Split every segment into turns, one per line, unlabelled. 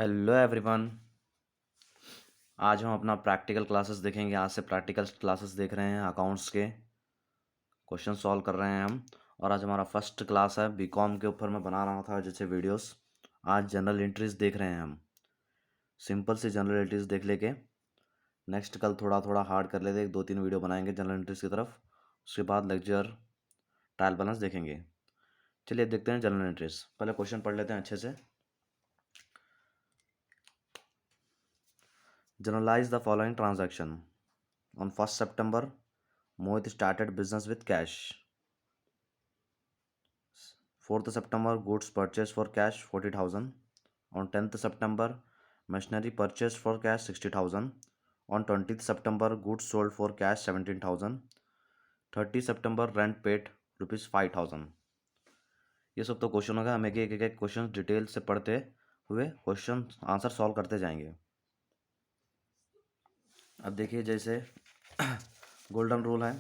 Hello everyone. आज हम अपना प्रैक्टिकल क्लासेस देखेंगे। आज से प्रैक्टिकल क्लासेस देख रहे हैं, अकाउंट्स के क्वेश्चन सॉल्व कर रहे हैं हम। और आज हमारा फर्स्ट क्लास है बीकॉम के ऊपर। मैं बना रहा था जैसे वीडियोस। आज जनरल एंट्रीज देख रहे हैं हम। सिंपल सी जनरल एंट्रीज देख लेके नेक्स्ट कल थोड़ा थोड़ा हार्ड कर लेते, 2-3 वीडियो बनाएंगे जनरल एंट्रीज की तरफ। उसके बाद लेक्चर ट्रायल बैलेंस देखेंगे। चलिए देखते हैं जनरल एंट्रीज। पहले क्वेश्चन पढ़ लेते हैं अच्छे से। Generalize the following transaction. On 1st September, Mohit started business with cash. 4th September, goods purchased for cash 40,000. On 10th September, machinery purchased for cash 60,000. On 20th September, goods sold for cash 17,000. 30 September, rent paid rupees 5,000. ये सब तो question होगा। हम एक एक question detail से पढ़ते हुए क्वेश्चन आंसर सॉल्व करते जाएंगे। अब देखिए जैसे गोल्डन रूल है।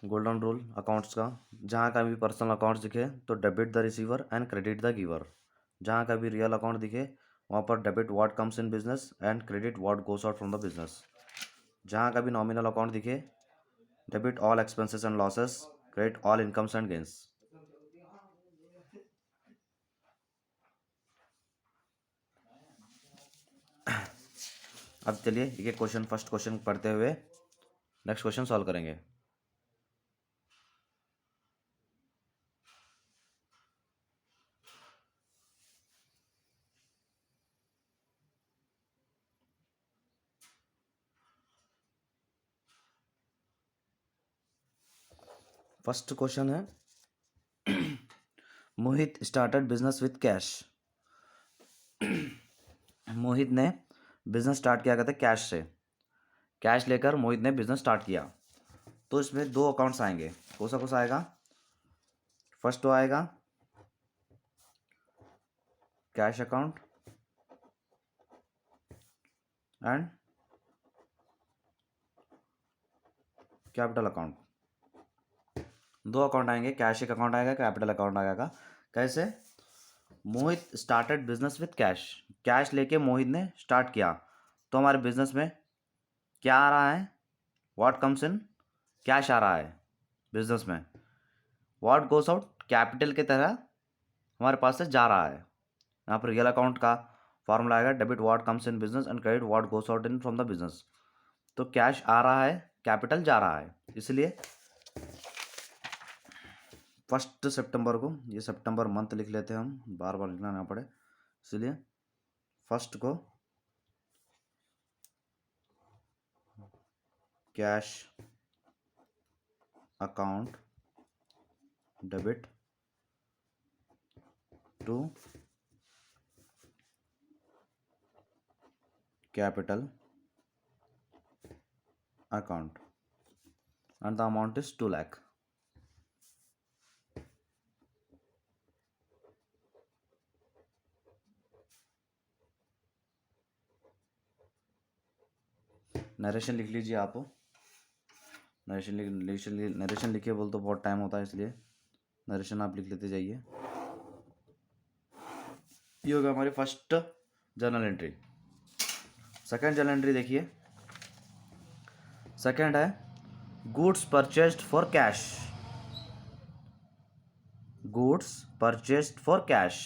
गोल्डन रूल अकाउंट्स का, जहाँ का भी पर्सनल अकाउंट्स दिखे तो debit the receiver and credit the giver. जहाँ का भी रियल अकाउंट दिखे वहाँ पर debit what comes in business and credit what goes out from the business. जहाँ का भी नॉमिनल अकाउंट दिखे debit all expenses and losses, credit all incomes and gains. अब चलिए एक एक क्वेश्चन, फर्स्ट क्वेश्चन पढ़ते हुए नेक्स्ट क्वेश्चन सॉल्व करेंगे। फर्स्ट क्वेश्चन है मोहित स्टार्टेड बिजनेस विथ कैश। मोहित ने बिजनेस स्टार्ट किया करते कैश से। कैश लेकर मोहित ने बिजनेस स्टार्ट किया। तो इसमें दो अकाउंट्स आएंगे। कौन सा आएगा? फर्स्ट तो आएगा cash account and capital account. दो अकाउंट आएंगे, कैश एक अकाउंट आएगा, कैपिटल अकाउंट आएगा। कैसे? Mohit started business with cash. Cash लेके मोहित ने स्टार्ट किया तो हमारे बिजनेस में क्या आ रहा है? व्हाट कम्स इन, कैश आ रहा है बिजनेस में। व्हाट गोस आउट, कैपिटल की तरह हमारे पास से जा रहा है। यहाँ पर रियल अकाउंट का फॉर्मूला आएगा debit what comes in business and credit what goes out in from the business. तो कैश आ रहा है, कैपिटल जा रहा है, इसलिए 1 सितंबर को, ये सितंबर मंथ लिख लेते हैं हम, बार बार लिखना ना पड़े, इसलिए फर्स्ट को cash account debit to capital account and the amount is 2 lakh. Narration लिख लीजिए आप। नरेशन लिखिए, बोल तो बहुत टाइम होता है, इसलिए नरेशन आप लिख लेते जाइए। ये होगा हमारी first journal entry. Second journal entry देखिए। सेकंड है goods purchased for cash. Goods purchased for cash.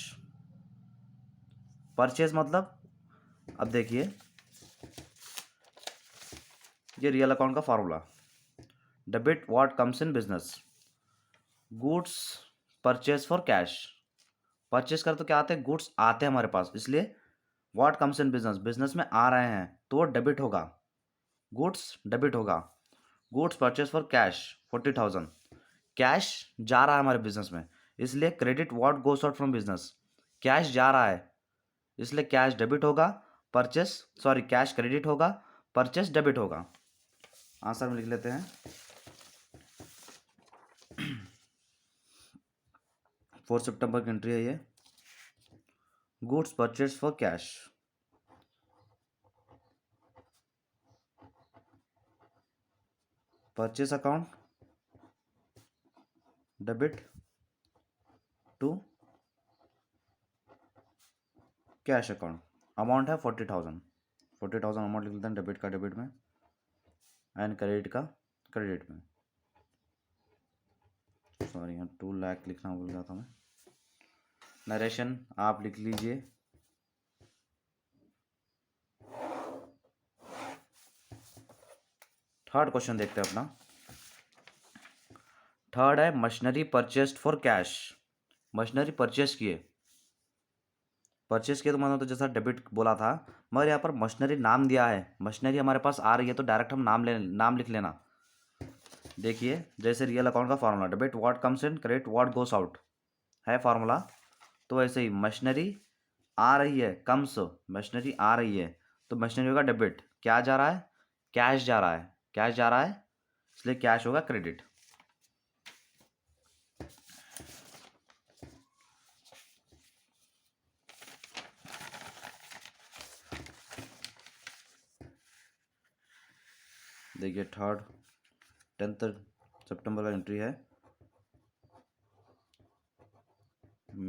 Purchase मतलब, अब देखिए ये रियल अकाउंट का formula, debit what comes in business, goods purchase for cash. Purchase कर तो क्या आते हैं? गुड्स आते हैं हमारे पास, इसलिए what comes in business, business में आ रहे हैं तो वो डेबिट होगा, गुड्स डेबिट होगा। Goods purchase for cash 40,000, cash जा रहा है हमारे बिजनेस में, इसलिए credit what goes out from business, cash जा रहा है इसलिए कैश डेबिट होगा, कैश क्रेडिट होगा, परचेस डेबिट होगा। आंसर में लिख लेते हैं 4 सितंबर की एंट्री है ये। Goods purchase for cash, purchase account debit to cash account, amount है 40,000, 40,000 अमाउंट लिख लेते हैं, डेबिट का डेबिट में एंड क्रेडिट का क्रेडिट में। सॉरी यहाँ 2 लाख लिखना भूल गया था मैं। नरेशन आप लिख लीजिए। थर्ड क्वेश्चन देखते हैं अपना। थर्ड है machinery purchased for cash. Machinery purchase किए, परचेस किए तो मतलब तो जैसा डेबिट बोला था, मगर यहाँ पर मशीनरी नाम दिया है, मशीनरी हमारे पास आ रही है तो डायरेक्ट हम नाम लिख लेना। देखिए जैसे रियल अकाउंट का formula, debit what comes in, credit what goes out है फार्मूला, तो वैसे ही मशीनरी आ रही है, कम्स मशीनरी आ रही है तो मशीनरी होगा डेबिट, क्या जा रहा है, कैश जा रहा है, कैश जा रहा है इसलिए कैश होगा क्रेडिट। देखिए थर्ड 10 सितंबर का एंट्री है,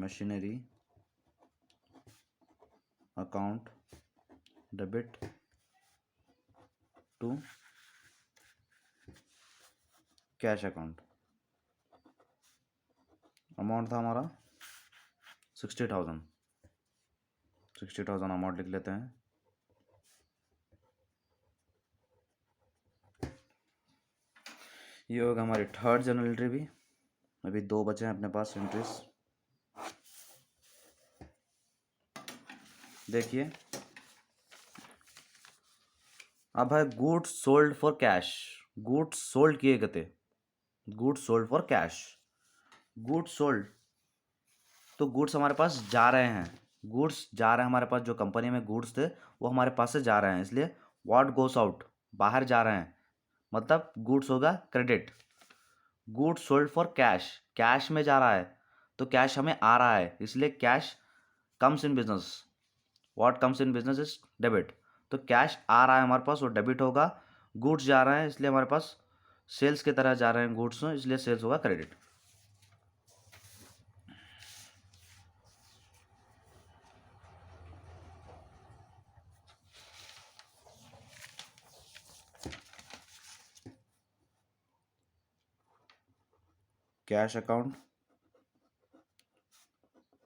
machinery account debit to cash account. Amount था हमारा 60,000, 60,000 अमाउंट लिख लेते हैं। ये होगा हमारी थर्ड जनरल एंट्री भी। अभी 2 बचे हैं अपने पास एंट्रीज। देखिए अब है goods sold for cash, goods sold किए गए थे, goods sold for cash, goods sold तो गुड्स हमारे पास जा रहे हैं, गुड्स जा रहे हैं हमारे पास, जो कंपनी में गुड्स थे वो हमारे पास से जा रहे हैं, इसलिए व्हाट गोस आउट बाहर जा रहे हैं, मतलब गुड्स होगा credit. Goods sold for cash, cash में जा रहा है तो कैश हमें आ रहा है इसलिए cash comes in business, what comes in business is debit, तो कैश आ रहा है हमारे पास वो डेबिट होगा, गुड्स जा रहे हैं इसलिए हमारे पास सेल्स की तरह जा रहे हैं गुड्स, इसलिए सेल्स होगा credit. Cash account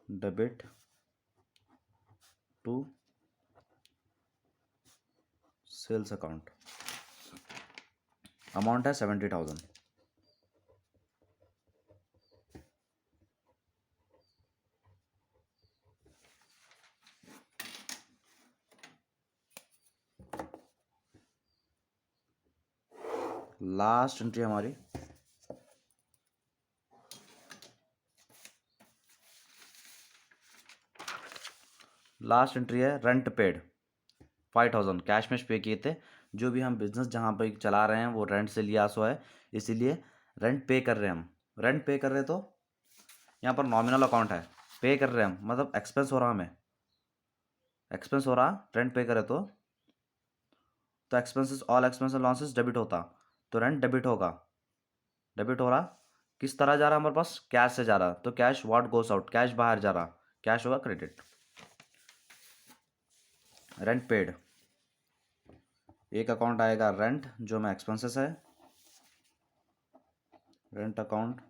debit to sales account, amount है 70,000। लास्ट एंट्री हमारी लास्ट एंट्री है रेंट पेड 5,000, कैश में पे किए थे, जो भी हम बिजनेस जहाँ पे चला रहे हैं वो रेंट से लिया सो है, इसीलिए रेंट पे कर रहे हैं हम, रेंट पे कर रहे हैं तो यहाँ पर नॉमिनल अकाउंट है, पे कर रहे हैं हम मतलब एक्सपेंस हो रहा, हमें एक्सपेंस हो रहा, रेंट पे करे तो expenses all expenses losses debit होता, तो रेंट डेबिट होगा, डेबिट हो रहा, किस तरह जा रहा हमारे पास, कैश से जा रहा, तो cash what goes out, cash बाहर जा रहा, कैश होगा क्रेडिट। रेंट पेड, एक अकाउंट आएगा रेंट जो में एक्सपेंसेस है, rent account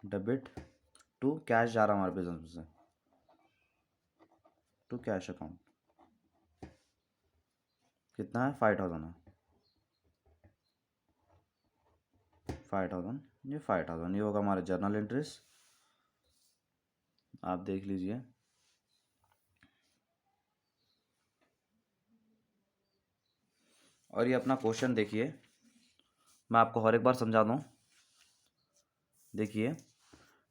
debit to cash जा रहा हमारे बिजनेस में से, टू कैश अकाउंट, कितना है 5,000 है, 5,000, ये 5,000, ये होगा हमारे जर्नल एंट्रीज, आप देख लीजिए। और ये अपना क्वेश्चन देखिए, मैं आपको हर एक बार समझा दूँ। देखिए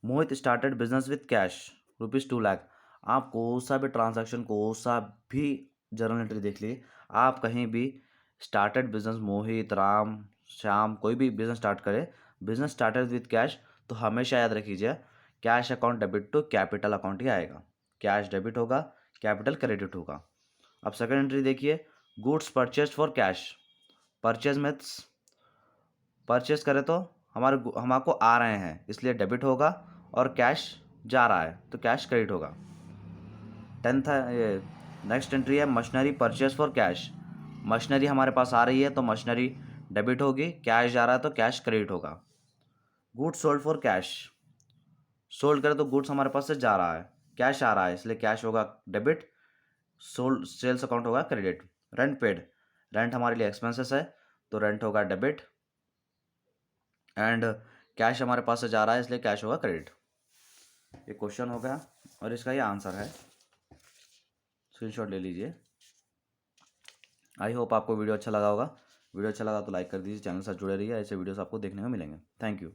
Mohit started business with cash ₹2 lakh, आप कोई सा भी ट्रांजैक्शन, कोई सा भी जर्नल एंट्री देख लीजिए, आप कहीं भी स्टार्टेड बिजनेस, मोहित, राम, श्याम, कोई भी बिजनेस स्टार्ट करे, बिजनेस स्टार्टेड विथ कैश, तो हमेशा याद रखिए cash account debit to capital account ही आएगा, कैश डेबिट होगा, कैपिटल क्रेडिट होगा। अब सेकंड एंट्री देखिए, goods purchase for cash, purchase means purchase करें तो हमको आ रहे हैं इसलिए डेबिट होगा, और कैश जा रहा है तो कैश क्रेडिट होगा। 10th है ये। नेक्स्ट एंट्री है machinery purchase for cash. Machinery हमारे पास आ रही है तो मशीनरी डेबिट होगी, कैश जा रहा है तो कैश क्रेडिट होगा। Goods sold for cash, sold करें तो गुड्स हमारे पास से जा रहा है, कैश आ रहा है इसलिए कैश होगा डेबिट, सोल्ड सेल्स अकाउंट होगा क्रेडिट। रेंट पेड, रेंट हमारे लिए एक्सपेंसेस है तो रेंट होगा डेबिट, एंड कैश हमारे पास से जा रहा है इसलिए कैश होगा क्रेडिट। ये क्वेश्चन हो गया और इसका ये आंसर है, स्क्रीनशॉट ले लीजिए। आई होप आपको वीडियो अच्छा लगा होगा। वीडियो अच्छा लगा तो लाइक कर दीजिए, चैनल से जुड़े रहिए, ऐसे वीडियोस आपको देखने को मिलेंगे। Thank you.